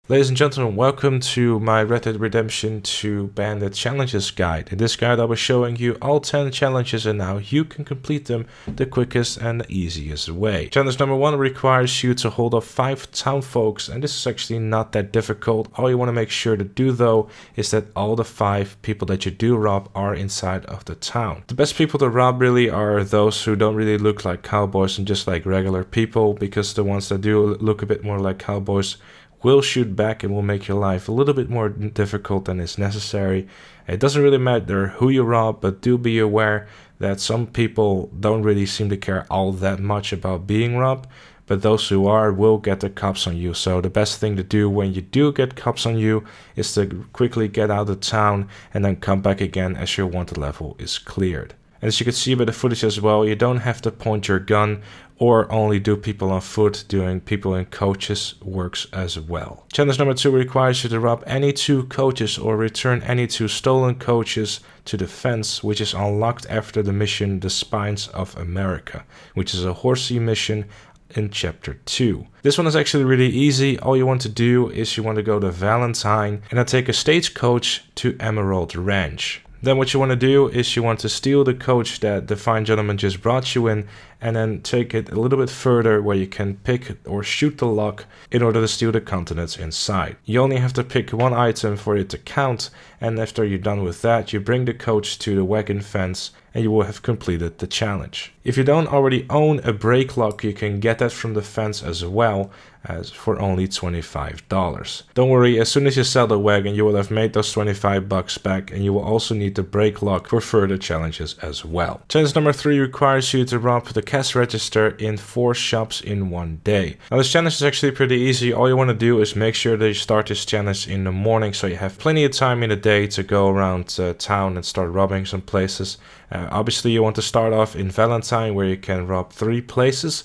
Ladies and gentlemen, welcome to my Red Dead Redemption 2 Bandit Challenges guide. In this guide I'll be showing you all 10 challenges and how you can complete them the quickest and the easiest way. Challenge number 1 requires you to hold off 5 townfolks, and this is actually not that difficult. All you want to make sure to do though is that all the 5 people that you do rob are inside of the town. The best people to rob really are those who don't really look like cowboys and just like regular people, because the ones that do look a bit more like cowboys will shoot back and will make your life a little bit more difficult than is necessary. It doesn't really matter who you rob, but do be aware that some people don't really seem to care all that much about being robbed, but those who are will get the cops on you. So the best thing to do when you do get cops on you is to quickly get out of town and then come back again as your wanted level is cleared. And as you can see by the footage as well, you don't have to point your gun or only do people on foot. Doing people in coaches works as well. Challenge number 2 requires you to rob any 2 coaches or return any 2 stolen coaches to the fence, which is unlocked after the mission The Spines of America, which is a Hogtie mission in chapter 2. This one is actually really easy. All you want to do is you want to go to Valentine and then take a stagecoach to Emerald Ranch. Then what you want to do is you want to steal the coach that the fine gentleman just brought you in, and then take it a little bit further where you can pick or shoot the lock in order to steal the contents inside. You only have to pick one item for it to count, and after you're done with that, you bring the coach to the wagon fence and you will have completed the challenge. If you don't already own a brake lock, you can get that from the fence as well, as for only $25. Don't worry, as soon as you sell the wagon, you will have made those 25 bucks back, and you will also need the brake lock for further challenges as well. Challenge number 3 requires you to rob the cash register in 4 shops in 1 day. Now this challenge is actually pretty easy. All you want to do is make sure that you start this challenge in the morning, so you have plenty of time in the day to go around town and start robbing some places. Obviously you want to start off in Valentine, where you can rob 3 places.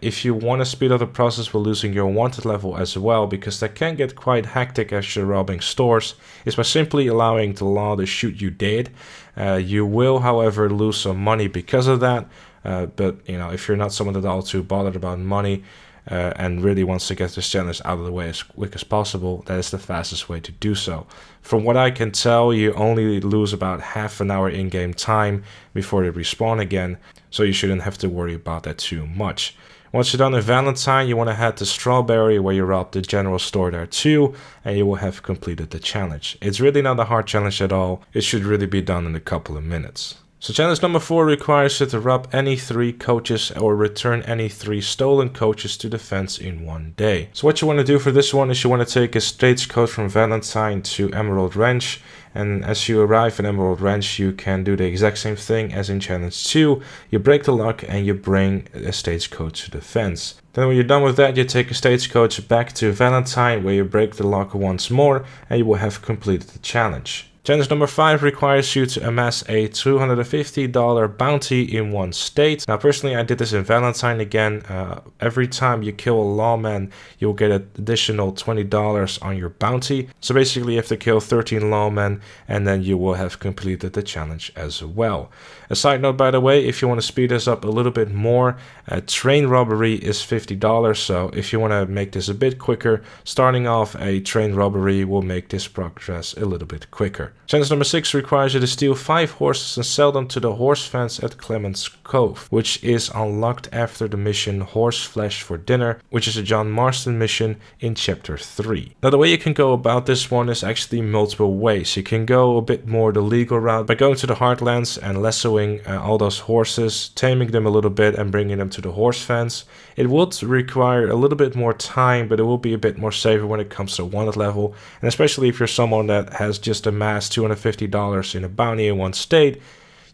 If you want to speed up the process for losing your wanted level as well, because that can get quite hectic as you're robbing stores, is by simply allowing the law to shoot you dead. You will, however, lose some money because of that, but you know, if you're not someone at all too bothered about money and really wants to get this challenge out of the way as quick as possible, that is the fastest way to do so. From what I can tell, you only lose about half an hour in-game time before they respawn again, so you shouldn't have to worry about that too much. Once you're done in Valentine, you want to head to Strawberry, where you rob the general store there too, and you will have completed the challenge. It's really not a hard challenge at all. It should really be done in a couple of minutes. So challenge number 4 requires you to rob any 3 coaches or return any 3 stolen coaches to the fence in 1 day. So what you want to do for this one is you want to take a stagecoach from Valentine to Emerald Ranch, and as you arrive at Emerald Ranch, you can do the exact same thing as in challenge 2. You break the lock and you bring a stagecoach to the fence. Then when you're done with that, you take a stagecoach back to Valentine, where you break the lock once more, and you will have completed the challenge. Challenge number 5 requires you to amass a $250 bounty in 1 state. Now personally, I did this in Valentine again. Every time you kill a lawman, you'll get an additional $20 on your bounty. So basically you have to kill 13 lawmen, and then you will have completed the challenge as well. A side note, by the way, if you want to speed this up a little bit more, a train robbery is $50. So if you want to make this a bit quicker, starting off a train robbery will make this progress a little bit quicker. Challenge number 6 requires you to steal 5 horses and sell them to the horse fence at Clemens Cove, which is unlocked after the mission Horse Flesh for Dinner, which is a John Marston mission in chapter 3. Now the way you can go about this one is actually multiple ways. You can go a bit more the legal route by going to the Heartlands and lassoing all those horses, taming them a little bit and bringing them to the horse fence. It would require a little bit more time, but it will be a bit more safer when it comes to wanted level, and especially if you're someone that has just amassed $250 in a bounty in 1 state,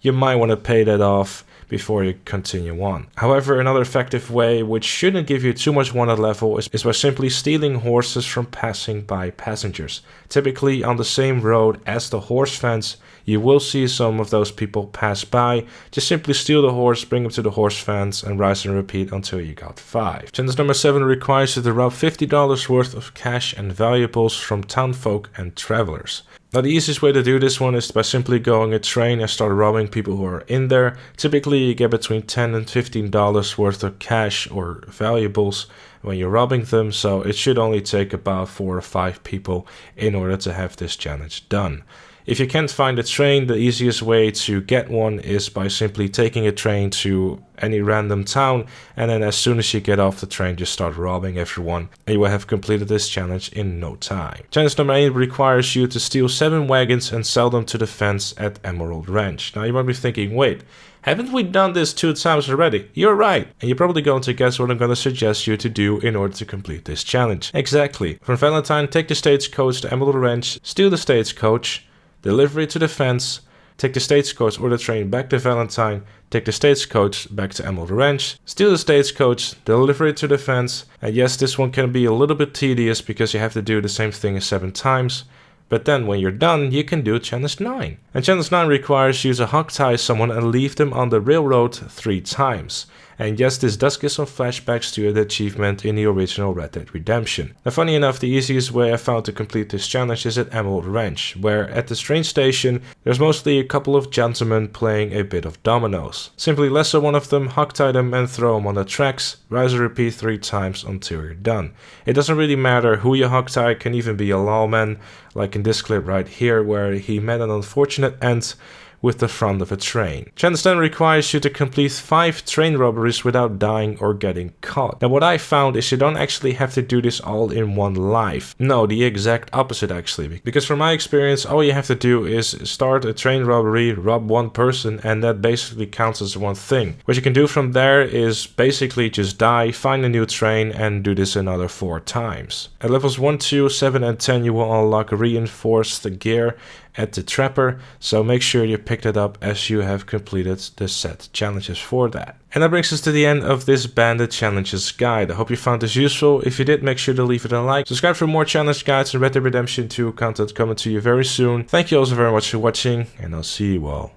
you might want to pay that off before you continue on. However, another effective way, which shouldn't give you too much wanted level, is by simply stealing horses from passing by passengers. Typically on the same road as the horse fence, you will see some of those people pass by. Just simply steal the horse, bring him to the horse fence, and rise and repeat until you got 5. Challenge number 7 requires you to rob $50 worth of cash and valuables from townfolk and travelers. Now the easiest way to do this one is by simply going a train and start robbing people who are in there. Typically you get between $10 and $15 worth of cash or valuables when you're robbing them, so it should only take about 4 or 5 people in order to have this challenge done. If you can't find a train, the easiest way to get one is by simply taking a train to any random town, and then as soon as you get off the train, just start robbing everyone, and you will have completed this challenge in no time. Challenge number 8 requires you to steal 7 wagons and sell them to the fence at Emerald Ranch. Now you might be thinking, wait, haven't we done this 2 times already? You're right, and you're probably going to guess what I'm going to suggest you to do in order to complete this challenge. Exactly. From Valentine, take the stagecoach to Emerald Ranch, steal the stagecoach, deliver it to the fence, take the stagecoach or the train back to Valentine, take the stagecoach back to Emerald Ranch, steal the stagecoach, deliver it to the fence, and yes, this one can be a little bit tedious because you have to do the same thing 7 times. But then when you're done, you can do challenge 9. And challenge 9 requires you to hogtie someone and leave them on the railroad 3 times. And yes, this does give some flashbacks to the achievement in the original Red Dead Redemption. Now funny enough, the easiest way I found to complete this challenge is at Emerald Ranch, where at this train station there's mostly a couple of gentlemen playing a bit of dominoes. Simply lasso one of them, hogtie them and throw them on the tracks, rise and repeat 3 times until you're done. It doesn't really matter who you hogtie, can even be a lawman, like in this clip right here where he met an unfortunate end with the front of a train. Challenge 10 requires you to complete 5 train robberies without dying or getting caught. Now what I found is you don't actually have to do this all in one life. No, the exact opposite actually. Because from my experience, all you have to do is start a train robbery, rob 1 person, and that basically counts as one thing. What you can do from there is basically just die, find a new train, and do this another 4 times. At levels 1, 2, 7, and 10 you will unlock reinforced gear at the trapper, so make sure you pick that up as you have completed the set challenges for that. And that brings us to the end of this Bandit Challenges guide. I hope you found this useful. If you did, make sure to leave it a like. Subscribe for more challenge guides and Red Dead Redemption 2 content coming to you very soon. Thank you also very much for watching, and I'll see you all